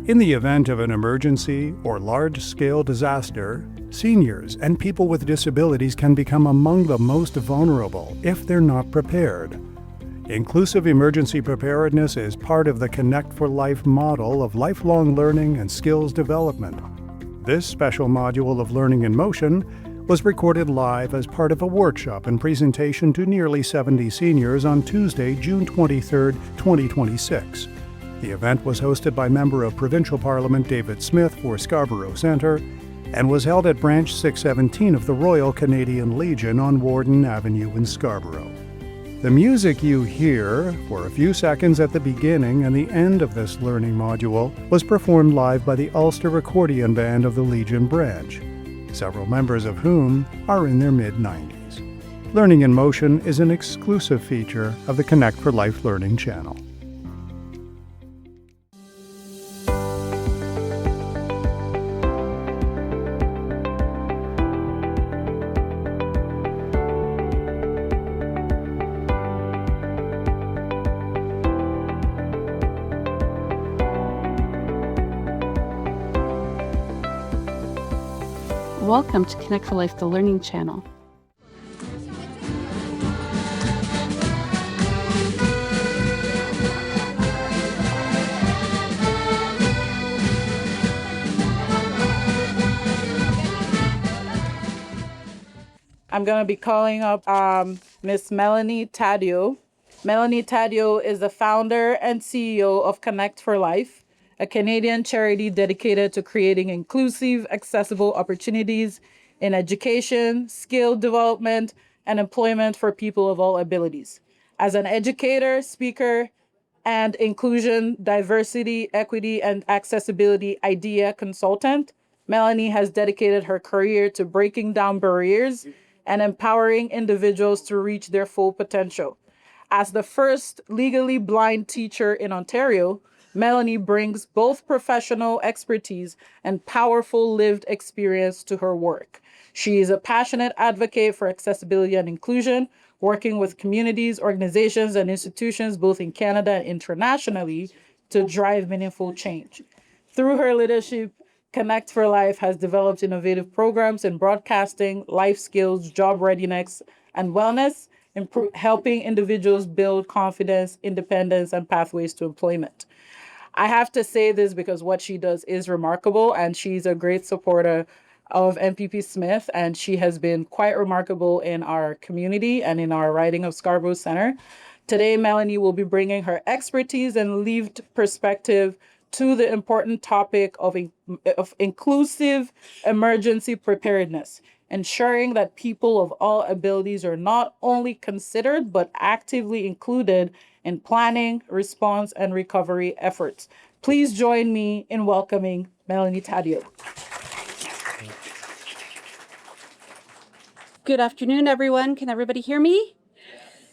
In the event of an emergency or large-scale disaster, seniors and people with disabilities can become among the most vulnerable if they're not prepared. Inclusive emergency preparedness is part of the Connect4Life model of lifelong learning and skills development. This special module of Learning in Motion was recorded live as part of a workshop and presentation to nearly 70 seniors on Tuesday, June 23, 2026. The event was hosted by Member of Provincial Parliament David Smith for Scarborough Centre and was held at Branch 617 of the Royal Canadian Legion on Warden Avenue in Scarborough. The music you hear for a few seconds at the beginning and the end of this learning module was performed live by the Ulster Accordion Band of the Legion branch, several members of whom are in their mid-90s. Learning in Motion is an exclusive feature of the Connect4Life Learning channel. Welcome to Connect4Life, the Learning channel. I'm going to be calling up Miss Melanie Taddeo. Melanie Taddeo is the founder and CEO of Connect4Life, a Canadian charity dedicated to creating inclusive, accessible opportunities in education, skill development, and employment for people of all abilities. As an educator, speaker, and inclusion, diversity, equity, and accessibility idea consultant, Melanie has dedicated her career to breaking down barriers and empowering individuals to reach their full potential. As the first legally blind teacher in Ontario, Melanie brings both professional expertise and powerful lived experience to her work. She is a passionate advocate for accessibility and inclusion, working with communities, organizations, and institutions both in Canada and internationally to drive meaningful change. Through her leadership, Connect4Life has developed innovative programs in broadcasting, life skills, job readiness, and wellness, helping individuals build confidence, independence, and pathways to employment. I have to say this because what she does is remarkable, and she's a great supporter of MPP Smith, and she has been quite remarkable in our community and in our riding of Scarborough Centre. Today, Melanie will be bringing her expertise and lived perspective to the important topic of inclusive emergency preparedness, ensuring that people of all abilities are not only considered, but actively included in planning, response, and recovery efforts. Please join me in welcoming Melanie Taddeo. Good afternoon, everyone. Can everybody hear me?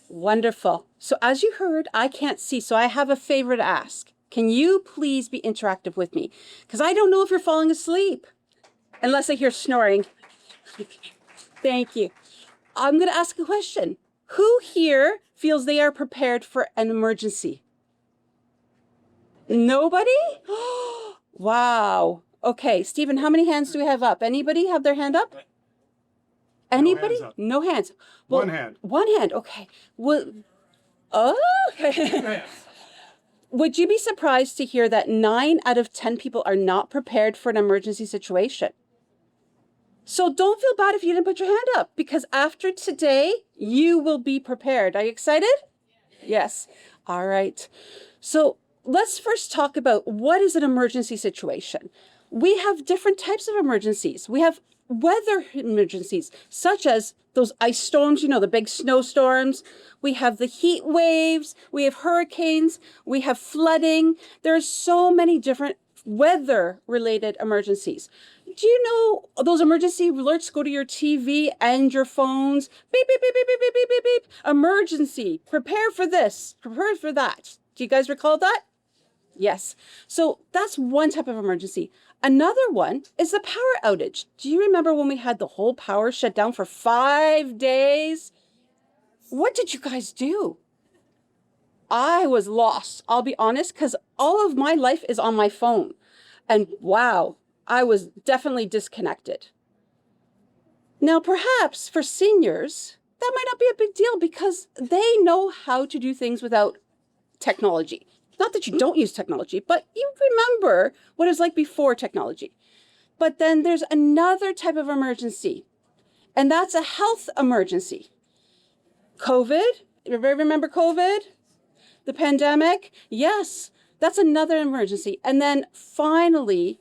Wonderful. So as you heard, I can't see, so I have a favor to ask. Can you please be interactive with me? Because I don't know if you're falling asleep, unless I hear snoring. Thank you. I'm going to ask a question. Who here feels they are prepared for an emergency? Nobody? Wow. Okay, Stephen, how many hands do we have up? Anybody have their hand up? Anybody? No hands up. No hands. Well, One hand. One hand, okay. Well, okay. Would you be surprised to hear that 9 out of 10 people are not prepared for an emergency situation? So don't feel bad if you didn't put your hand up, because after today, you will be prepared. Are you excited? Yes. All right. So let's first talk about what is an emergency situation. We have different types of emergencies. We have weather emergencies, such as those ice storms, the big snowstorms. We have the heat waves, we have hurricanes, we have flooding. There are so many different weather-related emergencies. Do you know those emergency alerts go to your TV and your phones? Beep, beep, beep, beep, beep, beep, beep, beep, beep. Emergency, prepare for this, prepare for that. Do you guys recall that? Yes. So that's one type of emergency. Another one is the power outage. Do you remember when we had the whole power shut down for 5 days? What did you guys do? I was lost, I'll be honest, because all of my life is on my phone. And wow, I was definitely disconnected. Now, perhaps for seniors, that might not be a big deal because they know how to do things without technology. Not that you don't use technology, but you remember what it was like before technology. But then there's another type of emergency, and that's a health emergency. COVID, everybody remember COVID? The pandemic? Yes, that's another emergency. And then finally,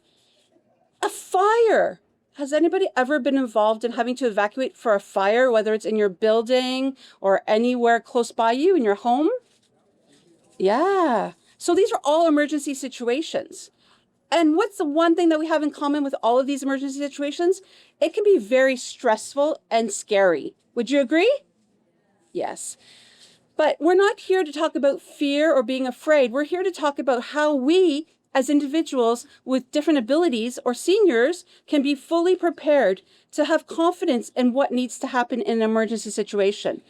a fire. Has anybody ever been involved in having to evacuate for a fire, whether it's in your building or anywhere close by you in your home? Yeah. So these are all emergency situations. And what's the one thing that we have in common with all of these emergency situations? It can be very stressful and scary. Would you agree? Yes. But we're not here to talk about fear or being afraid. We're here to talk about how we, as individuals with different abilities or seniors, can be fully prepared to have confidence in what needs to happen in an emergency situation.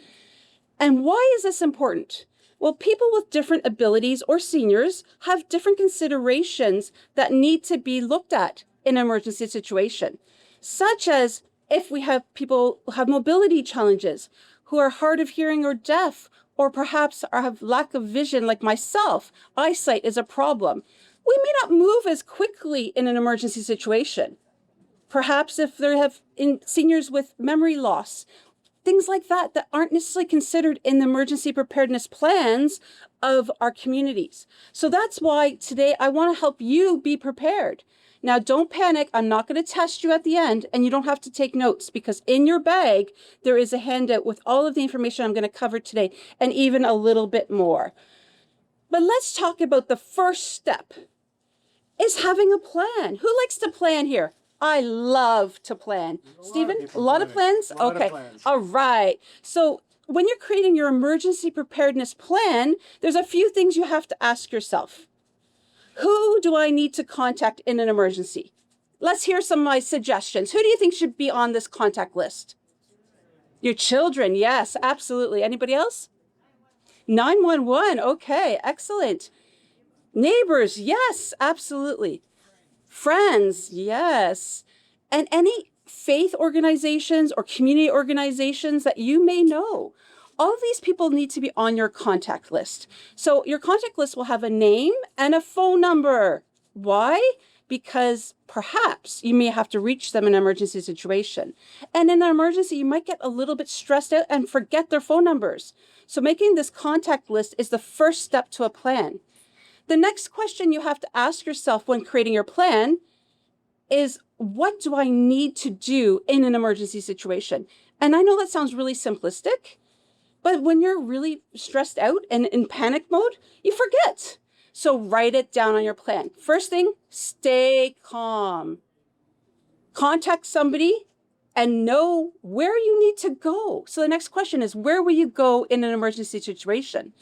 And why is this important? Well, people with different abilities or seniors have different considerations that need to be looked at in an emergency situation, such as if we have people who have mobility challenges, who are hard of hearing or deaf, or perhaps have lack of vision like myself, eyesight is a problem. We may not move as quickly in an emergency situation. Perhaps if they have seniors with memory loss, things like that that aren't necessarily considered in the emergency preparedness plans of our communities. So that's why today I want to help you be prepared. Now, don't panic. I'm not going to test you at the end, and you don't have to take notes because in your bag, there is a handout with all of the information I'm going to cover today and even a little bit more. But let's talk about the first step is having a plan. Who likes to plan here? I love to plan. Stephen, a lot of plans? Okay. All right. So when you're creating your emergency preparedness plan, there's a few things you have to ask yourself. Who do I need to contact in an emergency? Let's hear some of my suggestions. Who do you think should be on this contact list? Your children. Yes, absolutely. Anybody else? 911. Okay, excellent. Neighbors. Yes, absolutely. Friends, yes. And any faith organizations or community organizations that you may know. All of these people need to be on your contact list. So your contact list will have a name and a phone number. Why? Because perhaps you may have to reach them in an emergency situation. And in an emergency, you might get a little bit stressed out and forget their phone numbers. So making this contact list is the first step to a plan. The next question you have to ask yourself when creating your plan is, what do I need to do in an emergency situation? And I know that sounds really simplistic, but when you're really stressed out and in panic mode, you forget. So write it down on your plan. First thing, stay calm. Contact somebody and know where you need to go. So the next question is, where will you go in an emergency situation?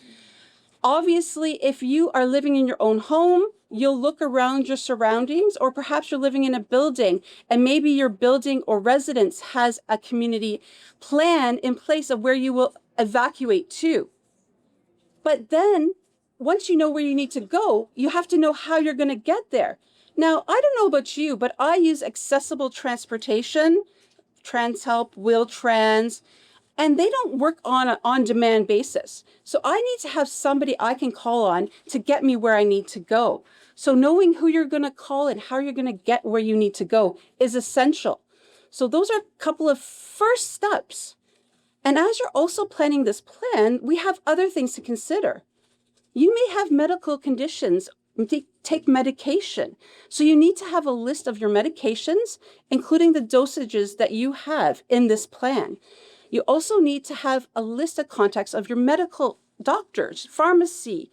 Obviously, if you are living in your own home, you'll look around your surroundings, or perhaps you're living in a building and maybe your building or residence has a community plan in place of where you will evacuate to. But then once you know where you need to go, you have to know how you're going to get there. Now, I don't know about you, but I use accessible transportation, TransHelp, Wheel-Trans, and they don't work on an on-demand basis. So I need to have somebody I can call on to get me where I need to go. So knowing who you're going to call and how you're going to get where you need to go is essential. So those are a couple of first steps. And as you're also planning this plan, we have other things to consider. You may have medical conditions, take medication. So you need to have a list of your medications, including the dosages that you have in this plan. You also need to have a list of contacts of your medical doctors, pharmacy,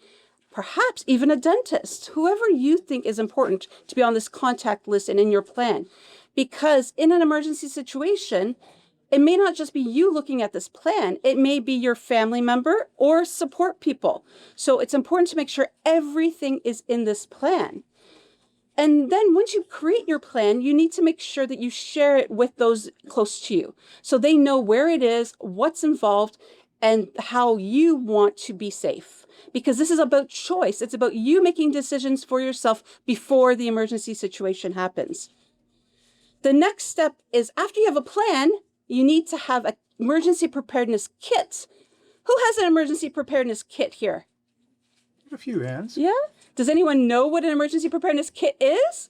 perhaps even a dentist, whoever you think is important to be on this contact list and in your plan. Because in an emergency situation, it may not just be you looking at this plan, it may be your family member or support people. So it's important to make sure everything is in this plan. And then once you create your plan, you need to make sure that you share it with those close to you so they know where it is, what's involved, and how you want to be safe. Because this is about choice. It's about you making decisions for yourself before the emergency situation happens. The next step is, after you have a plan, you need to have an emergency preparedness kit. Who has an emergency preparedness kit here? A few hands. Yeah? Does anyone know what an emergency preparedness kit is?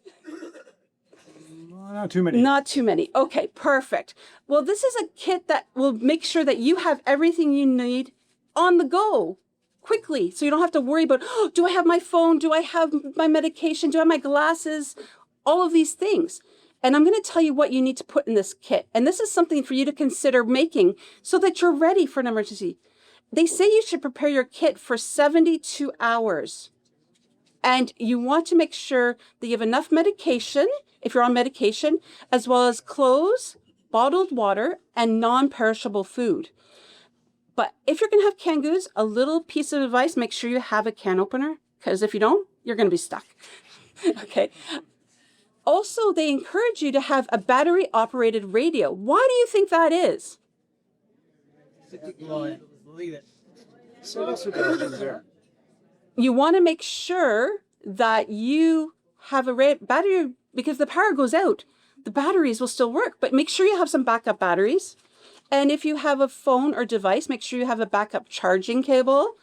Not too many. Not too many. Okay, perfect. Well, this is a kit that will make sure that you have everything you need on the go quickly. So you don't have to worry about, oh, do I have my phone? Do I have my medication? Do I have my glasses? All of these things. And I'm going to tell you what you need to put in this kit. And this is something for you to consider making so that you're ready for an emergency. They say you should prepare your kit for 72 hours. And you want to make sure that you have enough medication, if you're on medication, as well as clothes, bottled water, and non-perishable food. But if you're going to have canned goods, a little piece of advice, make sure you have a can opener, because if you don't, you're going to be stuck. Okay. Also, they encourage you to have a battery-operated radio. Why do you think that is? You want to make sure that you have a battery, because the power goes out, the batteries will still work, but make sure you have some backup batteries. And if you have a phone or device, make sure you have a backup charging cable.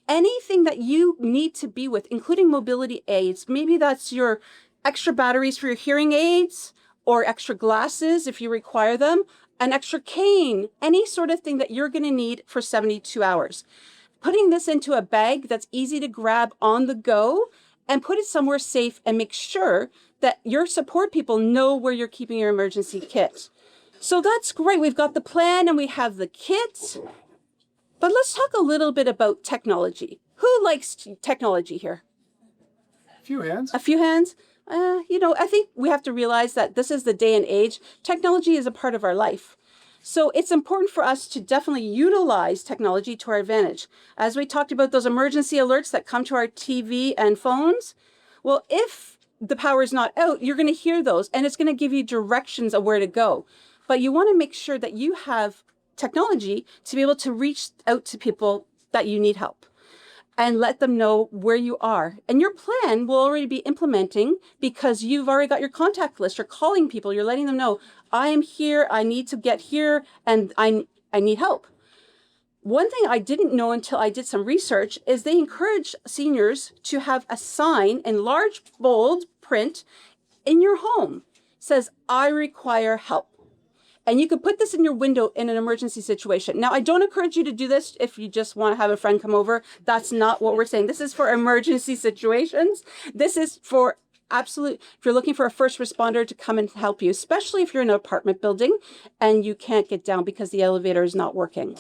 Anything that you need to be with, including mobility aids. Maybe that's your extra batteries for your hearing aids, or extra glasses if you require them, an extra cane, any sort of thing that you're going to need for 72 hours. Putting this into a bag that's easy to grab on the go and put it somewhere safe, and make sure that your support people know where you're keeping your emergency kit. So that's great. We've got the plan and we have the kit. But let's talk a little bit about technology. Who likes technology here? A few hands. A few hands? I think we have to realize that this is the day and age. Technology is a part of our life. So it's important for us to definitely utilize technology to our advantage. As we talked about those emergency alerts that come to our TV and phones, well, if the power is not out, you're going to hear those, and it's going to give you directions of where to go. But you want to make sure that you have technology to be able to reach out to people that you need help and let them know where you are. And your plan will already be implementing, because you've already got your contact list. You're calling people. You're letting them know, I am here. I need to get here, and I need help. One thing I didn't know until I did some research is they encourage seniors to have a sign in large, bold print in your home. It says, I require help. And you could put this in your window in an emergency situation. Now, I don't encourage you to do this if you just want to have a friend come over. That's not what we're saying. This is for emergency situations. This is for if you're looking for a first responder to come and help you, especially if you're in an apartment building and you can't get down because the elevator is not working.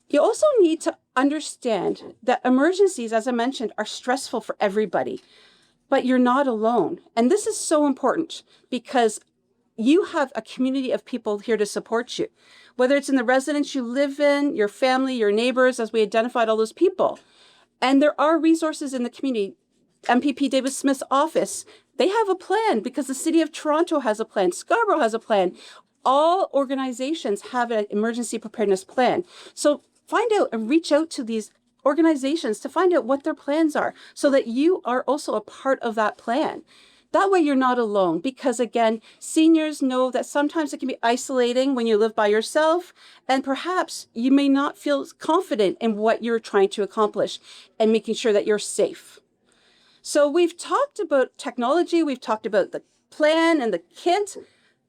You also need to understand that emergencies, as I mentioned, are stressful for everybody, but you're not alone. And this is so important, because you have a community of people here to support you, whether it's in the residence you live in, your family, your neighbors, as we identified all those people. And there are resources in the community. MPP David Smith's office, they have a plan, because the City of Toronto has a plan. Scarborough has a plan. All organizations have an emergency preparedness plan. So find out and reach out to these organizations to find out what their plans are, so that you are also a part of that plan. That way you're not alone, because again, seniors know that sometimes it can be isolating when you live by yourself, and perhaps you may not feel confident in what you're trying to accomplish and making sure that you're safe. So we've talked about technology, we've talked about the plan and the kit,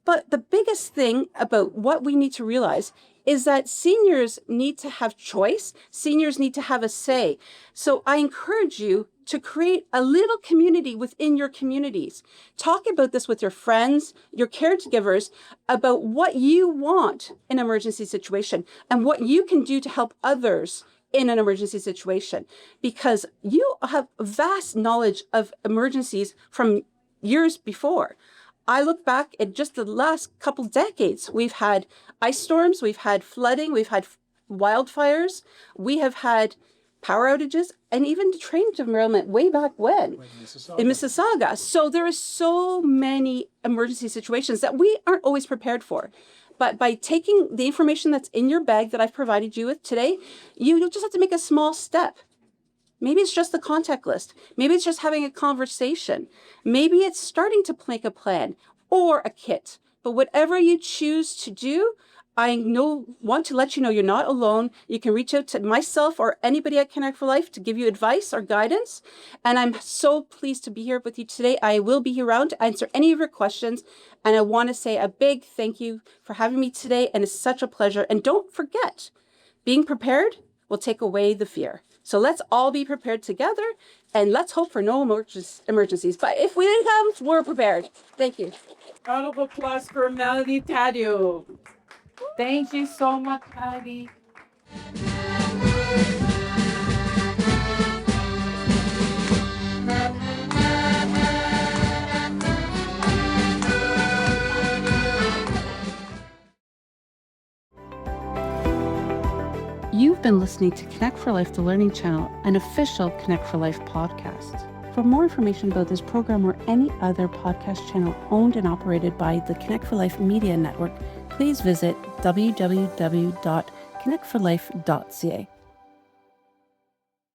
but the biggest thing about what we need to realize is that seniors need to have choice. Seniors need to have a say. So I encourage you to create a little community within your communities. Talk about this with your friends, your caregivers, about what you want in an emergency situation and what you can do to help others in an emergency situation, because you have vast knowledge of emergencies from years before. I look back at just the last couple decades. We've had ice storms, we've had flooding, we've had wildfires, we have had power outages, and even the train derailment way back when in Mississauga. So there are so many emergency situations that we aren't always prepared for. But by taking the information that's in your bag that I've provided you with today, you just have to make a small step. Maybe it's just the contact list. Maybe it's just having a conversation. Maybe it's starting to make a plan or a kit. But whatever you choose to do, want to let you know you're not alone. You can reach out to myself or anybody at Connect4Life to give you advice or guidance. And I'm so pleased to be here with you today. I will be around to answer any of your questions. And I want to say a big thank you for having me today. And it's such a pleasure. And don't forget, being prepared will take away the fear. So let's all be prepared together, and let's hope for no emergencies. But if we didn't come, we're prepared. Thank you. Round of applause for Melanie Tadio. Thank you so much, Patty. You've been listening to Connect4Life, the Learning Channel, an official Connect4Life podcast. For more information about this program or any other podcast channel owned and operated by the Connect4Life Media Network, please visit www.connect4life.ca.